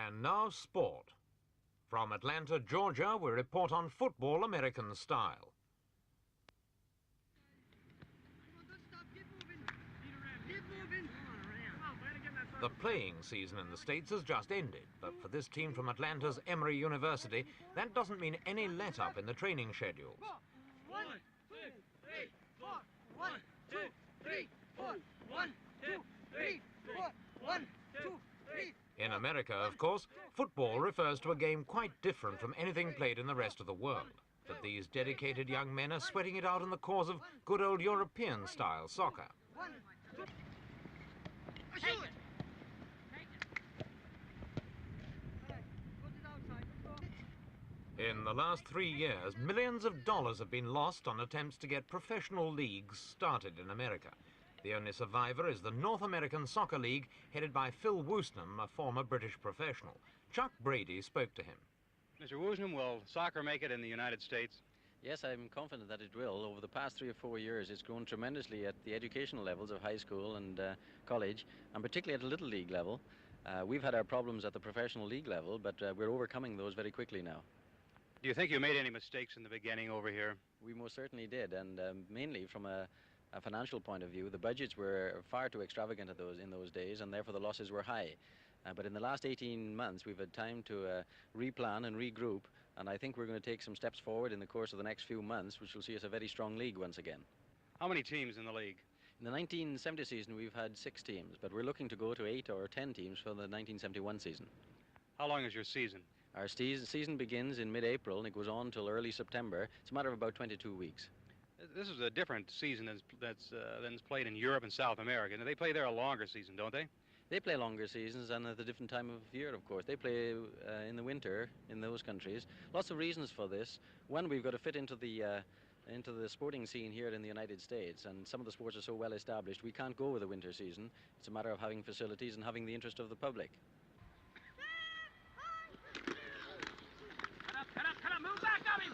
And now sport. From Atlanta, Georgia, we report on football American style. The playing season in the States has just ended, but for this team from Atlanta's Emory University, that doesn't mean any let-up in the training schedules. 1, 2, 3, 4. 1, 2, 3, 4. 1, 2, 3, 4. 1, 2, 3. In America, of course, football refers to a game quite different from anything played in the rest of the world. But these dedicated young men are sweating it out in the cause of good old European-style soccer. In the last 3 years, millions of dollars have been lost on attempts to get professional leagues started in America. The only survivor is the North American Soccer League, headed by Phil Woosnam, a former British professional. Chuck Brady spoke to him. Mr. Woosnam, will soccer make it in the United States? Yes, I'm confident that it will. Over the past 3 or 4 years, it's grown tremendously at the educational levels of high school and college, and particularly at the Little League level. We've had our problems at the professional league level, but we're overcoming those very quickly now. Do you think you made any mistakes in the beginning over here? We most certainly did, and mainly from a financial point of view, the budgets were far too extravagant in those days, and therefore the losses were high. But in the last 18 months, we've had time to replan and regroup, and I think we're going to take some steps forward in the course of the next few months, which will see us a very strong league once again. How many teams in the league? In the 1970 season, we've had 6 teams, but we're looking to go to 8 or 10 teams for the 1971 season. How long is your season? Our season begins in mid-April, and it goes on till early September. It's a matter of about 22 weeks. This is a different season than played in Europe and South America. Now, they play there a longer season, don't they? They play longer seasons and at a different time of year, of course. They play in the winter in those countries. Lots of reasons for this. One, we've got to fit into the sporting scene here in the United States, and some of the sports are so well established, we can't go with the winter season. It's a matter of having facilities and having the interest of the public. Cut up, move back on him!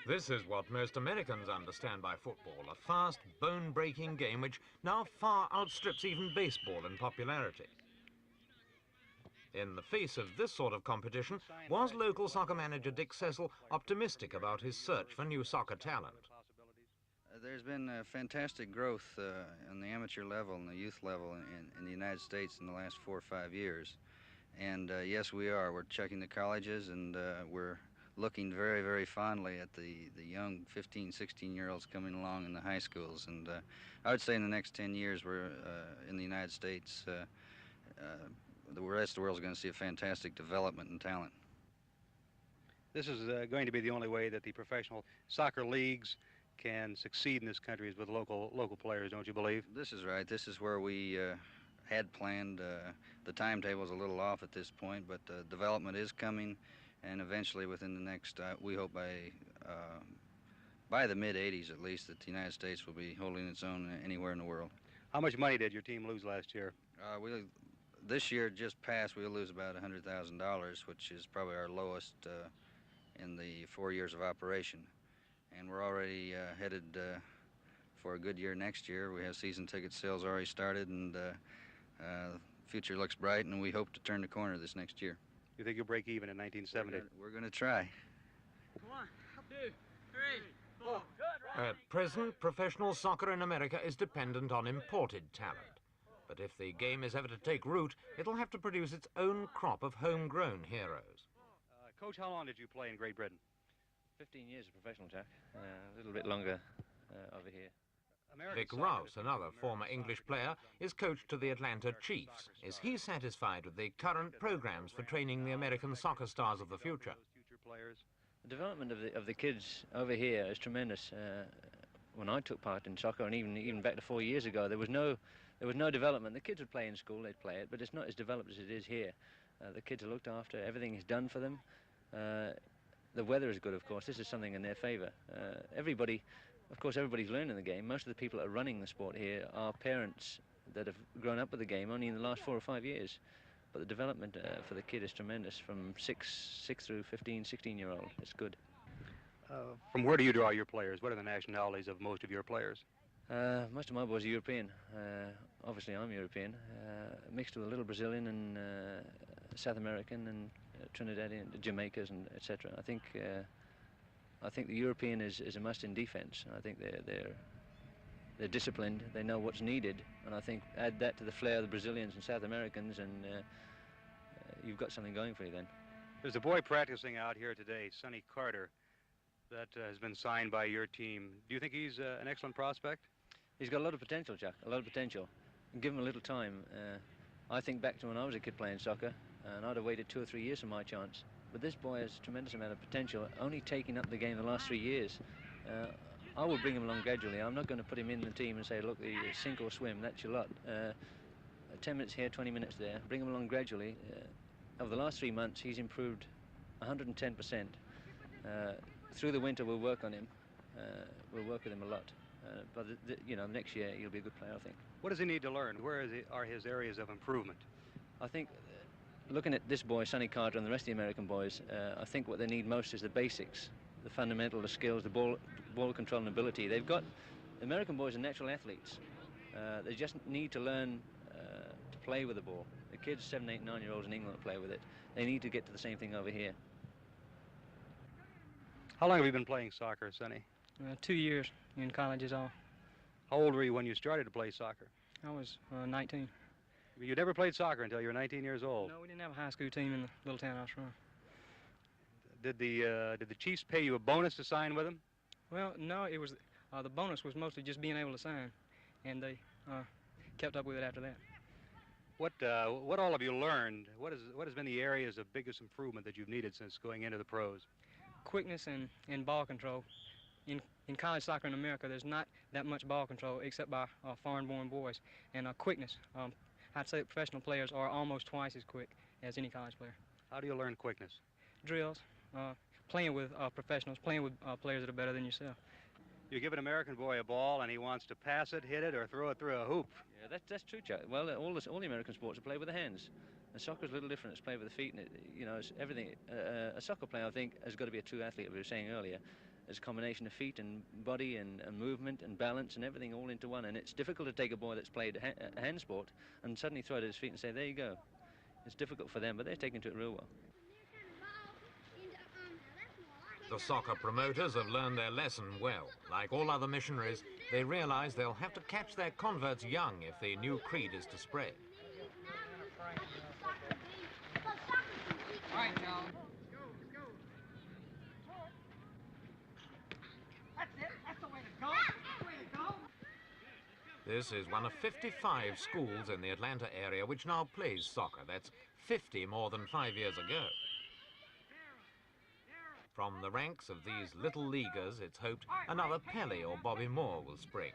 This is what most Americans understand by football, a fast, bone-breaking game which now far outstrips even baseball in popularity. In the face of this sort of competition, was local soccer manager Dick Cecil optimistic about his search for new soccer talent? There's been fantastic growth on the amateur level and the youth level in the United States in the last 4 or 5 years. And yes, we are. We're checking the colleges, and we're looking very, very fondly at the young 15, 16-year-olds coming along in the high schools. And I would say in the next 10 years, we're in the United States, the rest of the world is going to see a fantastic development in talent. This is going to be the only way that the professional soccer leagues can succeed in this country is with local players, don't you believe? This is right. This is where we had planned. The timetable's a little off at this point, but development is coming. And eventually, within the next, we hope by the mid-'80s at least, that the United States will be holding its own anywhere in the world. How much money did your team lose last year? This year just passed, we'll lose about $100,000, which is probably our lowest in the 4 years of operation. And we're already headed for a good year next year. We have season ticket sales already started, and the future looks bright, and we hope to turn the corner this next year. You think you'll break even in 1970? We're going to try. 1, 2, 3, 4. At present, professional soccer in America is dependent on imported talent. But if the game is ever to take root, it'll have to produce its own crop of homegrown heroes. Coach, how long did you play in Great Britain? 15 years of professional, Jack. A little bit longer over here. Vic Rouse, another former English player, is coach to the Atlanta Chiefs. Is he satisfied with the current programs for training the American soccer stars of the future? The development of the kids over here is tremendous. When I took part in soccer, and even back to 4 years ago, there was no development. The kids would play in school, they'd play it, but it's not as developed as it is here. The kids are looked after, everything is done for them. The weather is good, of course. This is something in their favor. Of course, everybody's learning the game. Most of the people that are running the sport here are parents that have grown up with the game only in the last 4 or 5 years. But the development for the kid is tremendous, from 6 through 15, 16-year-old. It's good. From where do you draw your players? What are the nationalities of most of your players? Most of my boys are European. Obviously, I'm European, mixed with a little Brazilian and South American and Trinidadian, Jamaicans, and etc. I think the European is a must in defence. I think they're disciplined. They know what's needed, and I think add that to the flair of the Brazilians and South Americans, and you've got something going for you then. There's a boy practicing out here today, Sonny Carter, that has been signed by your team. Do you think he's an excellent prospect? He's got a lot of potential, Chuck, a lot of potential. And give him a little time. I think back to when I was a kid playing soccer, and I'd have waited 2 or 3 years for my chance. But this boy has a tremendous amount of potential, only taking up the game the last 3 years. I will bring him along gradually. I'm not going to put him in the team and say, look, sink or swim, that's your lot. 10 minutes here, 20 minutes there. Bring him along gradually. Over the last 3 months, he's improved 110%. Through the winter, we'll work on him. We'll work with him a lot. But next year he'll be a good player, I think. What does he need to learn? Where are his areas of improvement? I think, looking at this boy, Sonny Carter, and the rest of the American boys, I think what they need most is the basics, the fundamental, the skills, the ball control and ability. The American boys are natural athletes. They just need to learn to play with the ball. The kids, 7, 8, 9-year-olds in England that play with it, they need to get to the same thing over here. How long have you been playing soccer, Sonny? 2 years in college is all. How old were you when you started to play soccer? I was 19. You never played soccer until you were 19 years old. No, we didn't have a high school team in the little town I was from. Did the Chiefs pay you a bonus to sign with them? Well, no, it was the bonus was mostly just being able to sign, and they kept up with it after that. What all have you learned? What has been the areas of biggest improvement that you've needed since going into the pros? Quickness and ball control. In college soccer in America, there's not that much ball control except by foreign-born boys. And quickness, I'd say professional players are almost twice as quick as any college player. How do you learn quickness? Drills, playing with professionals, playing with players that are better than yourself. You give an American boy a ball and he wants to pass it, hit it, or throw it through a hoop. Yeah, that's true, Chuck. Well, all the American sports are played with the hands. And soccer's a little different. It's played with the feet, and it's everything. A soccer player, I think, has got to be a true athlete, as we were saying earlier. It's a combination of feet and body and movement and balance and everything all into one. And it's difficult to take a boy that's played a hand sport and suddenly throw it at his feet and say, there you go. It's difficult for them, but they're taking to it real well. The soccer promoters have learned their lesson well. Like all other missionaries, they realize they'll have to catch their converts young if the new creed is to spread. All right, John. Let's go. That's it. That's the way to go. That's the way to go. This is one of 55 schools in the Atlanta area which now plays soccer. That's 50 more than 5 years ago. From the ranks of these little leaguers, it's hoped another Pelly or Bobby Moore will spring.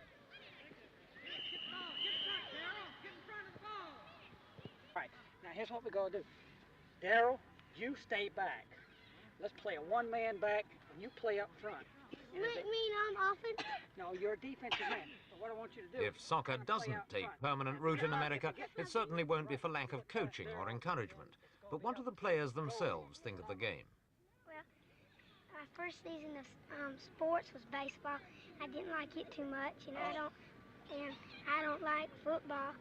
All right, now here's what we're going to do. Darryl, you stay back. Let's play a one-man back, and you play up front. You mean I'm offense? No, you're a defensive man. So what I want you to do... If soccer doesn't take permanent root in America, it certainly won't be for lack of coaching or encouragement. But what do the players themselves think of the game? Well, my first season of sports was baseball. I didn't like it too much, and I don't like football,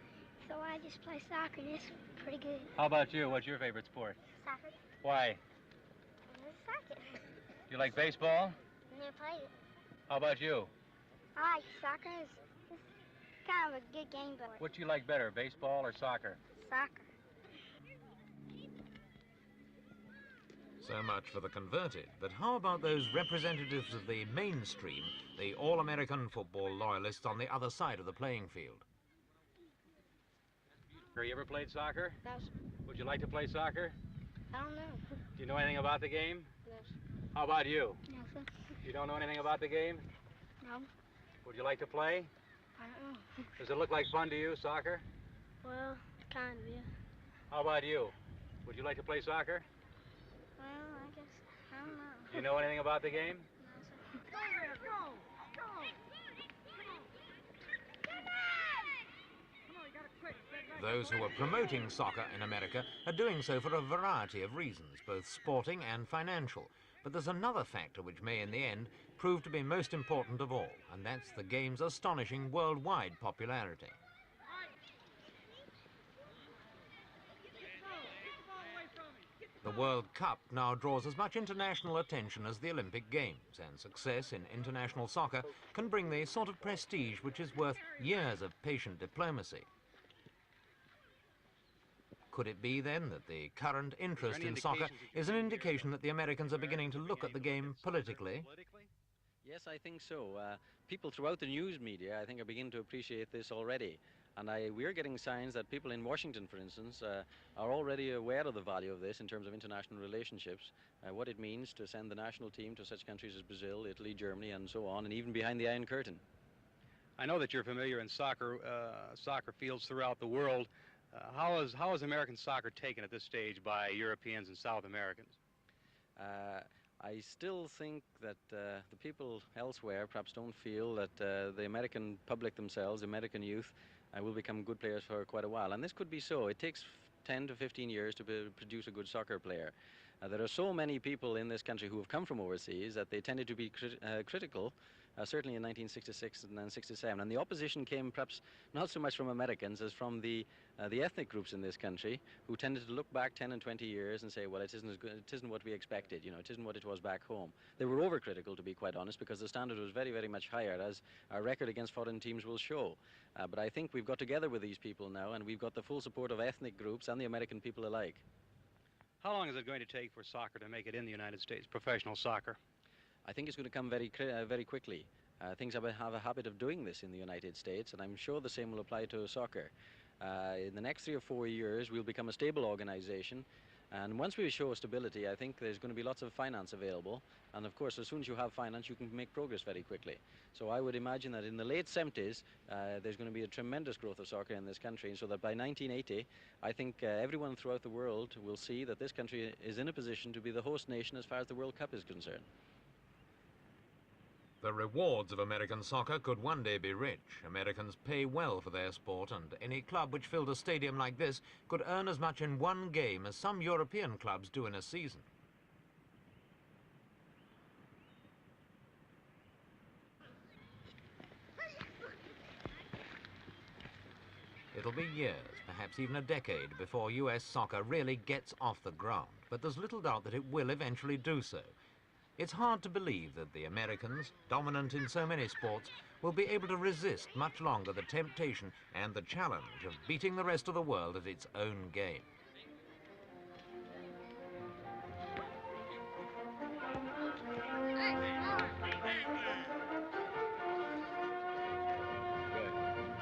so I just play soccer, and it's pretty good. How about you? What's your favorite sport? Soccer. Why? Soccer. You like baseball? Never played it. How about you? I like soccer. It's kind of a good game, but What do you like better, baseball or soccer? soccer. So much for the converted, but how about those representatives of the mainstream, the all-American football loyalists on the other side of the playing field? Have you ever played soccer? No, Would you like to play soccer? I don't know. Do you know anything about the game? No, How about you? no, sir. You don't know anything about the game? No, Would you like to play? I don't know. Does it look like fun to you, soccer? Well, kind of, yeah. How about you? Would you like to play soccer? Well, I guess, I don't know. Do you know anything about the game? No, sir. Go there, go. Come on, you gotta quit. Those who are promoting soccer in America are doing so for a variety of reasons, both sporting and financial. But there's another factor which may, in the end, proved to be most important of all, and that's the game's astonishing worldwide popularity. The World Cup now draws as much international attention as the Olympic Games, and success in international soccer can bring the sort of prestige which is worth years of patient diplomacy. Could it be then that the current interest in soccer is an indication that the Americans are beginning to look at the game politically? Yes, I think so. People throughout the news media, I think, are beginning to appreciate this already. And we're getting signs that people in Washington, for instance, are already aware of the value of this in terms of international relationships, what it means to send the national team to such countries as Brazil, Italy, Germany, and so on, and even behind the Iron Curtain. I know that you're familiar in soccer fields throughout the world. How is American soccer taken at this stage by Europeans and South Americans? I still think that the people elsewhere perhaps don't feel that the American public themselves, the American youth, will become good players for quite a while. And this could be so. It takes 10 to 15 years to produce a good soccer player. There are so many people in this country who have come from overseas that they tended to be critical, certainly in 1966 and then 67. And the opposition came perhaps not so much from Americans as from the ethnic groups in this country, who tended to look back 10 and 20 years and say, well, it isn't as good, it isn't what we expected, you know, it isn't what it was back home. They were overcritical, to be quite honest, because the standard was very, very much higher, as our record against foreign teams will show. But I think we've got together with these people now, and we've got the full support of ethnic groups and the American people alike. How long is it going to take for soccer to make it in the United States, professional soccer? I think it's going to come very quickly. Things have a habit of doing this in the United States, and I'm sure the same will apply to soccer. In the next 3 or 4 years, we'll become a stable organization, and once we show stability, I think there's going to be lots of finance available, and of course, as soon as you have finance, you can make progress very quickly. So I would imagine that in the late 70s, there's going to be a tremendous growth of soccer in this country, so that by 1980, I think everyone throughout the world will see that this country is in a position to be the host nation as far as the World Cup is concerned. The rewards of American soccer could one day be rich. Americans pay well for their sport, and any club which filled a stadium like this could earn as much in one game as some European clubs do in a season. It'll be years, perhaps even a decade, before US soccer really gets off the ground, but there's little doubt that it will eventually do so. It's hard to believe that the Americans, dominant in so many sports, will be able to resist much longer the temptation and the challenge of beating the rest of the world at its own game.